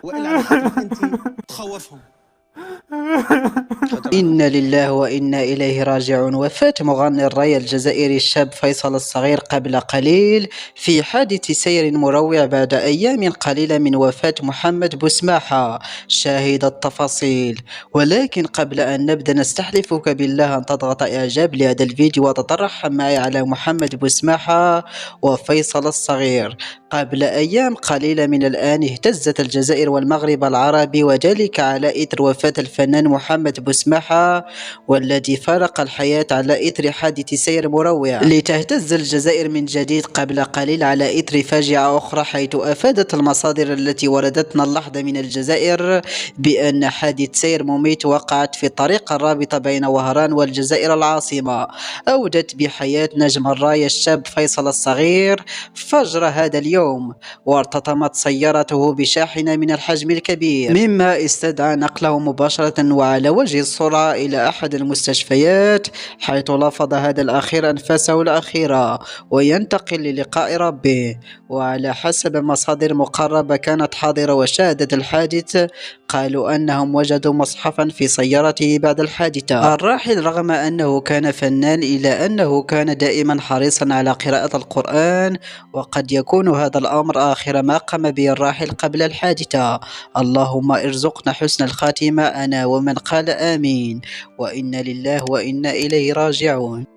والا على خاطرك انت تخوفهم. إنا لله وإنا إليه راجعون. وفاة مغني الراي الجزائري الشاب فيصل الصغير قبل قليل في حادث سير مروع بعد أيام قليلة من وفاة محمد بوسماحة. شاهد التفاصيل. ولكن قبل أن نبدأ نستحلفك بالله أن تضغط إعجاب لهذا الفيديو وتترحم معي على محمد بوسماحة وفيصل الصغير. قبل أيام قليلة من الآن اهتزت الجزائر والمغرب العربي، وذلك على إثر وفاة الفنان محمد بوسماحة، والذي فارق الحياة على إثر حادث سير مروع. لتهتز الجزائر من جديد قبل قليل على إثر فاجعة أخرى، حيث أفادت المصادر التي وردتنا اللحظة من الجزائر بأن حادث سير مميت وقعت في الطريق الرابط بين وهران والجزائر العاصمة، أودت بحياة نجم الراية الشاب فيصل الصغير فجر هذا اليوم، وارتطمت سيارته بشاحنة من الحجم الكبير، مما استدعى نقله مباشرة وعلى وجه السرعة إلى أحد المستشفيات، حيث لفظ هذا الأخير أنفاسه الأخيرة وينتقل للقاء ربه. وعلى حسب مصادر مقربة كانت حاضرة وشاهدت الحادث، قالوا أنهم وجدوا مصحفا في سيارته بعد الحادثة. الراحل رغم أنه كان فنان إلا أنه كان دائما حريصا على قراءة القرآن، وقد يكون هذا الأمر آخر ما قام به الراحل قبل الحادثة. اللهم ارزقنا حسن الخاتمة أنا ومن قال آمين. وإنا لله وإنا إليه راجعون.